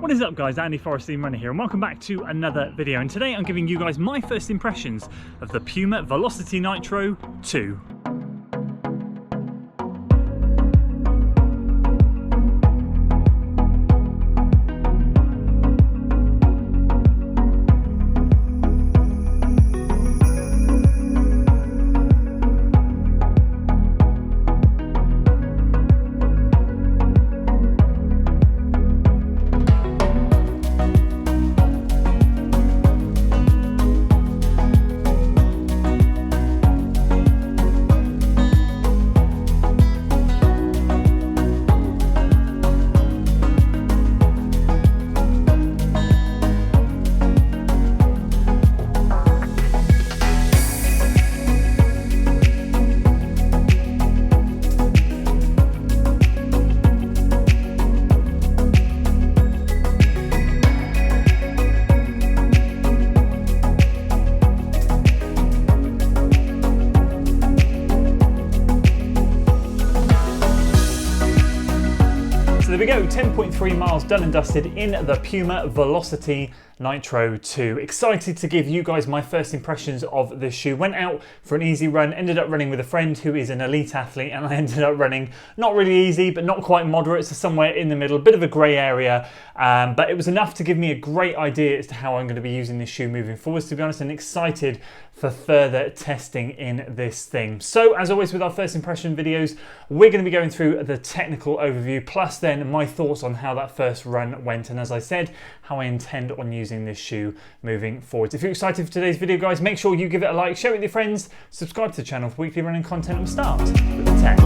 What is up guys, Andy Forrestine Runner here and welcome back to another video, and today I'm giving you guys my first impressions of the PUMA VELOCITY Nitro 2. There we go, 10.3 miles done and dusted in the PUMA VELOCITY Nitro 2. Excited to give you guys my first impressions of this shoe. Went out for an easy run, ended up running with a friend who is an elite athlete, and I ended up running not really easy but not quite moderate, so somewhere in the middle, a bit of a grey area, but it was enough to give me a great idea as to how I'm going to be using this shoe moving forwards, to be honest, and excited for further testing in this thing. So as always with our first impression videos, we're going to be going through the technical overview, plus then my thoughts on how that first run went, and as I said, how I intend on using this shoe moving forward. If you're excited for today's video guys, make sure you give it a like, share it with your friends, subscribe to the channel for weekly running content, and we'll start with the tech.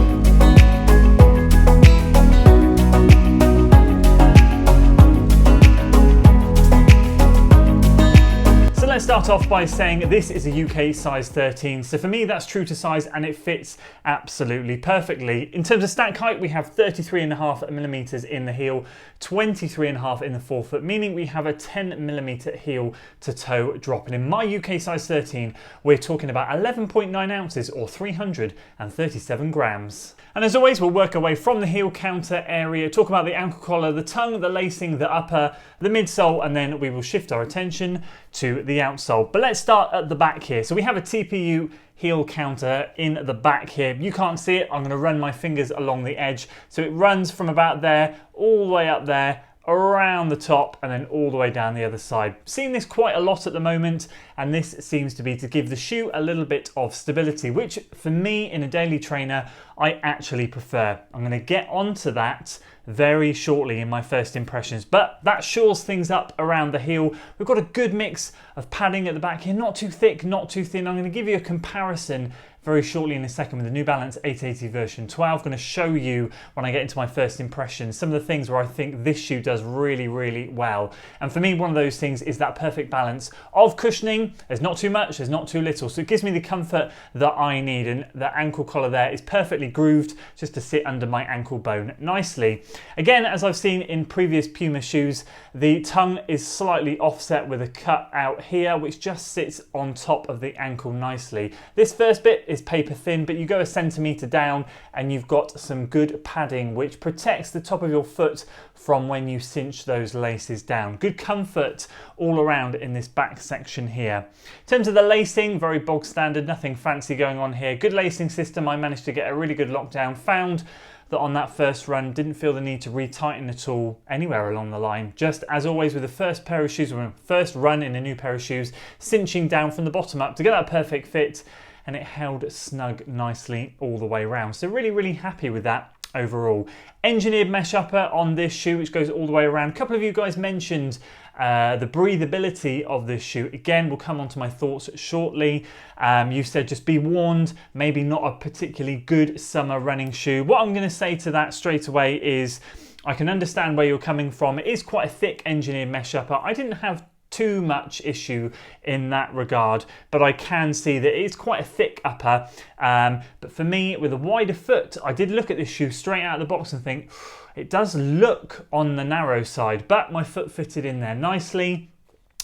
Let's start off by saying this is a UK size 13, so for me that's true to size and it fits absolutely perfectly. In terms of stack height, we have 33.5 millimeters in the heel, 23.5 in the forefoot, meaning we have a 10 millimeter heel to toe drop. And in my UK size 13, we're talking about 11.9 ounces or 337 grams. And as always, we'll work our way from the heel counter area, talk about the ankle collar, the tongue, the lacing, the upper, the midsole, and then we will shift our attention to the outsole. But let's start at the back here. So we have a TPU heel counter in the back here. You can't see it, I'm going to run my fingers along the edge. So it runs from about there, all the way up there, around the top, and then all the way down the other side. Seeing this quite a lot at the moment, and this seems to be to give the shoe a little bit of stability, which for me in a daily trainer, I actually prefer. I'm going to get onto that very shortly in my first impressions, but that shores things up around the heel. We've got a good mix of padding at the back here, not too thick, not too thin. I'm going to give you a comparison very shortly in a second with the New Balance 880 version 12. I'm going to show you when I get into my first impressions some of the things where I think this shoe does really, really well. And for me, one of those things is that perfect balance of cushioning. There's not too much, there's not too little, so it gives me the comfort that I need, and the ankle collar there is perfectly grooved just to sit under my ankle bone nicely. Again, as I've seen in previous Puma shoes, the tongue is slightly offset with a cut out here, which just sits on top of the ankle nicely. This first bit is paper thin, but you go a centimetre down and you've got some good padding which protects the top of your foot from when you cinch those laces down. Good comfort all around in this back section here. In terms of the lacing, very bog standard, nothing fancy going on here. Good lacing system. I managed to get a really good lockdown. Found that on that first run, didn't feel the need to retighten at all anywhere along the line. Just as always with the first pair of shoes, or first run in a new pair of shoes, cinching down from the bottom up to get that perfect fit, and it held snug nicely all the way around. So really, really happy with that overall. Engineered mesh upper on this shoe, which goes all the way around. A couple of you guys mentioned the breathability of this shoe. Again, we'll come on to my thoughts shortly. You said just be warned, maybe not a particularly good summer running shoe. What I'm going to say to that straight away is I can understand where you're coming from. It is quite a thick engineered mesh upper. I didn't have too much issue in that regard, but I can see that it's quite a thick upper, but for me with a wider foot, I did look at this shoe straight out of the box and think it does look on the narrow side, but my foot fitted in there nicely.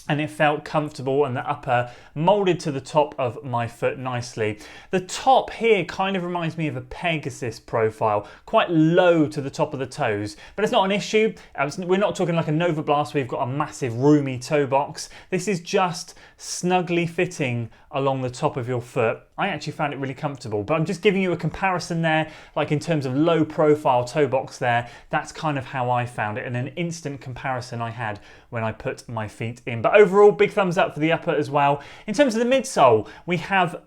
and it felt comfortable, and the upper molded to the top of my foot nicely. The top here kind of reminds me of a Pegasus profile, quite low to the top of the toes, but it's not an issue. We're not talking like a Nova Blast where you've got a massive roomy toe box. This is just snugly fitting along the top of your foot. I actually found it really comfortable, but I'm just giving you a comparison there, like in terms of low profile toe box there. That's kind of how I found it, and an instant comparison I had when I put my feet in. But overall, big thumbs up for the upper as well. In terms of the midsole, we have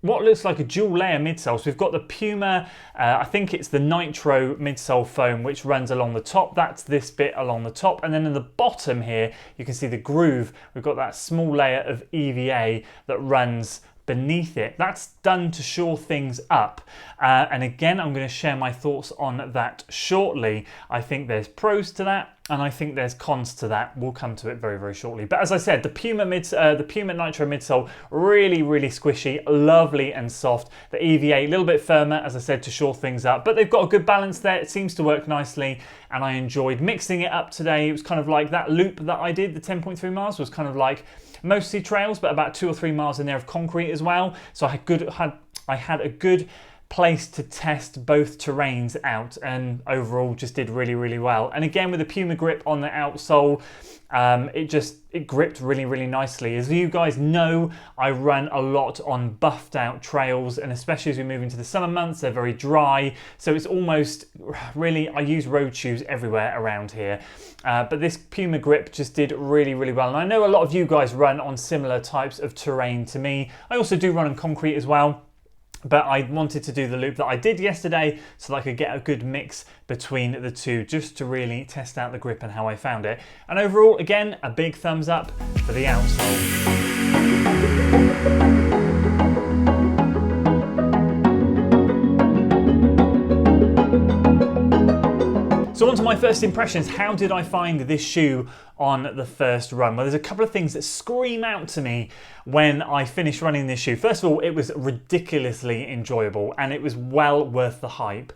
what looks like a dual layer midsole. So we've got the Puma, I think it's the Nitro midsole foam, which runs along the top. That's this bit along the top. And then in the bottom here, you can see the groove. We've got that small layer of EVA that runs beneath it. That's done to shore things up. And again, I'm going to share my thoughts on that shortly. I think there's pros to that, and I think there's cons to that. We'll come to it very, very shortly. But as I said, the Puma Nitro midsole, really, really squishy, lovely and soft. The EVA, a little bit firmer, as I said, to shore things up. But they've got a good balance there. It seems to work nicely, and I enjoyed mixing it up today. It was kind of like that loop that I did, the 10.3 miles, was kind of like mostly trails, but about 2 or 3 miles in there of concrete as well. So I had a good place to test both terrains out, and overall just did really, really well. And again, with the Puma grip on the outsole, it gripped really, really nicely. As you guys know, I run a lot on buffed out trails, and especially as we move into the summer months, they're very dry. So it's almost really, I use road shoes everywhere around here. But this Puma grip just did really, really well. And I know a lot of you guys run on similar types of terrain to me. I also do run on concrete as well, but I wanted to do the loop that I did yesterday so that I could get a good mix between the two, just to really test out the grip and how I found it. And overall, again, a big thumbs up for the outsole. So on to my first impressions. How did I find this shoe on the first run? Well, there's a couple of things that scream out to me when I finished running this shoe. First of all, it was ridiculously enjoyable, and it was well worth the hype.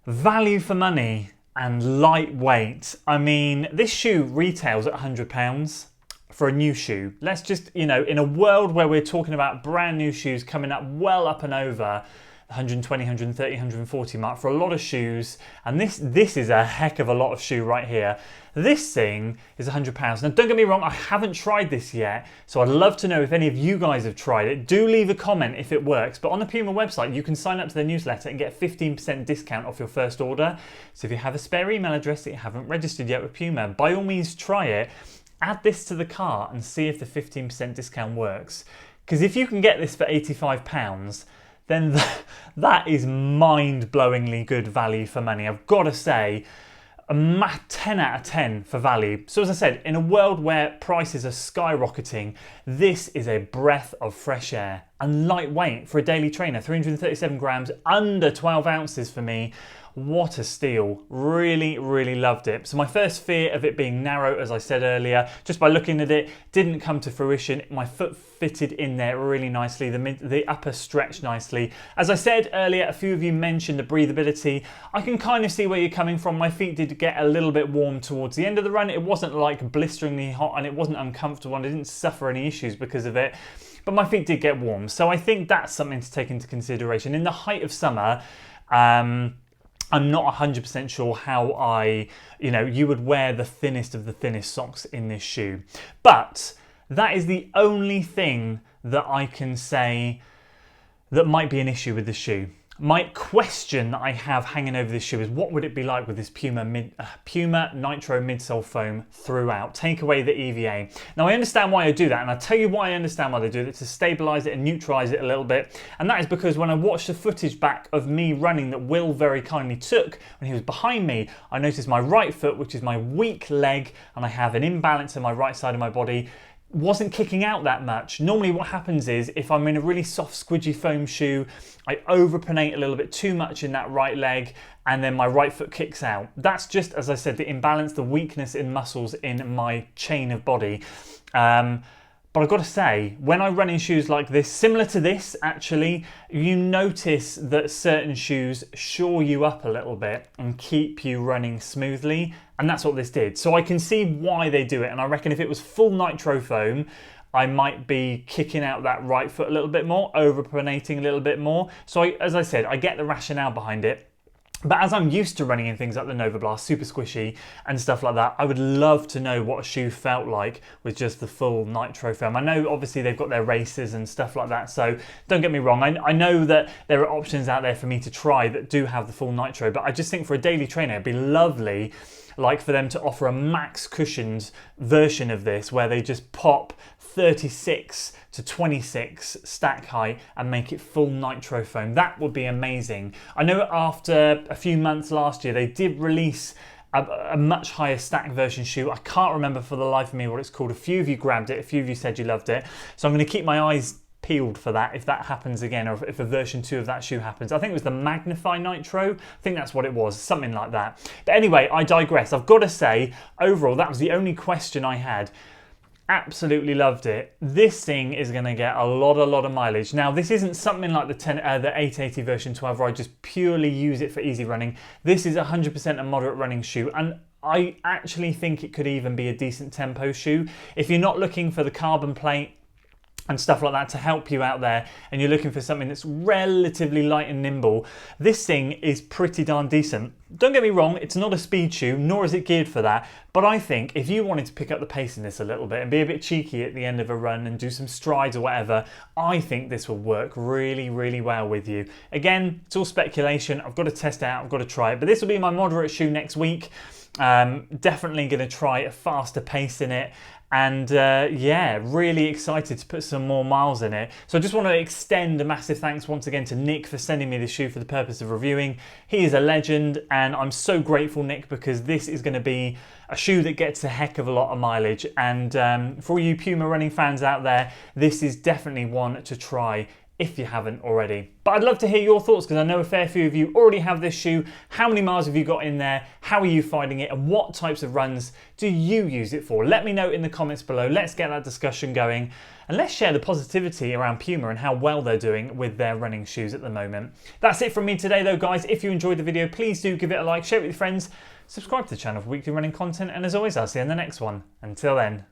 Value for money and lightweight. I mean, this shoe retails at £100 for a new shoe. Let's just, in a world where we're talking about brand new shoes coming up well up and over 120, 130, 140 mark for a lot of shoes, and this is a heck of a lot of shoe right here. This thing is £100. Now don't get me wrong, I haven't tried this yet, so I'd love to know if any of you guys have tried it. Do leave a comment if it works, but on the Puma website you can sign up to their newsletter and get 15% discount off your first order. So if you have a spare email address that you haven't registered yet with Puma, by all means try it, add this to the cart and see if the 15% discount works. Because if you can get this for £85, then that is mind-blowingly good value for money. I've got to say, a 10 out of 10 for value. So as I said, in a world where prices are skyrocketing, this is a breath of fresh air. And lightweight for a daily trainer, 337 grams, under 12 ounces for me. What a steal. Really, really loved it. So my first fear of it being narrow, as I said earlier, just by looking at it, didn't come to fruition. My foot fitted in there really nicely. The upper stretched nicely. As I said earlier, a few of you mentioned the breathability. I can kind of see where you're coming from. My feet did get a little bit warm towards the end of the run. It wasn't like blisteringly hot, and it wasn't uncomfortable, and I didn't suffer any issues because of it. But my feet did get warm. So I think that's something to take into consideration. In the height of summer, I'm not 100% sure how you would wear the thinnest of the thinnest socks in this shoe. But that is the only thing that I can say that might be an issue with the shoe. My question that I have hanging over this shoe is, what would it be like with this Puma Nitro midsole foam throughout? Take away the EVA. Now I understand why I do that, and I'll tell you why I understand why they do it, to stabilise it and neutralise it a little bit. And that is because when I watched the footage back of me running that Will very kindly took when he was behind me, I noticed my right foot, which is my weak leg, and I have an imbalance in my right side of my body, wasn't kicking out that much. Normally what happens is, if I'm in a really soft squidgy foam shoe, I overpronate a little bit too much in that right leg, and then my right foot kicks out. That's just, as I said, the imbalance, the weakness in muscles in my chain of body. But I've got to say, when I run in shoes like this, similar to this actually, you notice that certain shoes shore you up a little bit and keep you running smoothly. And that's what this did. So I can see why they do it. And I reckon if it was full nitro foam, I might be kicking out that right foot a little bit more, overpronating a little bit more. So as I said, I get the rationale behind it. But as I'm used to running in things like the Nova Blast, super squishy and stuff like that, I would love to know what a shoe felt like with just the full nitro foam. I know obviously they've got their races and stuff like that, so don't get me wrong. I know that there are options out there for me to try that do have the full nitro, but I just think for a daily trainer, it'd be lovely like for them to offer a max cushioned version of this where they just pop 36 to 26 stack height and make it full nitro foam. That would be amazing. I know after a few months last year they did release a much higher stack version shoe. I can't remember for the life of me what it's called. A few of you grabbed it, a few of you said you loved it, so I'm going to keep my eyes peeled for that if that happens again, or if a version 2 of that shoe happens. I think it was the Magnify Nitro. I think that's what it was, something like that. But anyway, I digress. I've got to say, overall, that was the only question I had. Absolutely loved it. This thing is going to get a lot of mileage. Now, this isn't something like the 880 version 12 where I just purely use it for easy running. This is 100% a moderate running shoe, and I actually think it could even be a decent tempo shoe. If you're not looking for the carbon plate and stuff like that to help you out there, and you're looking for something that's relatively light and nimble, this thing is pretty darn decent. Don't get me wrong, it's not a speed shoe, nor is it geared for that, but I think if you wanted to pick up the pace in this a little bit and be a bit cheeky at the end of a run and do some strides or whatever, I think this will work really well with you. Again, it's all speculation. I've got to test it out, I've got to try it, but this will be my moderate shoe next week. Definitely going to try a faster pace in it. And yeah, really excited to put some more miles in it. So I just want to extend a massive thanks once again to Nick for sending me this shoe for the purpose of reviewing. He is a legend, and I'm so grateful, Nick, because this is going to be a shoe that gets a heck of a lot of mileage. And for all you Puma running fans out there, this is definitely one to try if you haven't already. But I'd love to hear your thoughts, because I know a fair few of you already have this shoe. How many miles have you got in there? How are you finding it? And what types of runs do you use it for? Let me know in the comments below. Let's get that discussion going. And let's share the positivity around Puma and how well they're doing with their running shoes at the moment. That's it from me today though, guys. If you enjoyed the video, please do give it a like, share it with your friends, subscribe to the channel for weekly running content, and as always, I'll see you in the next one. Until then.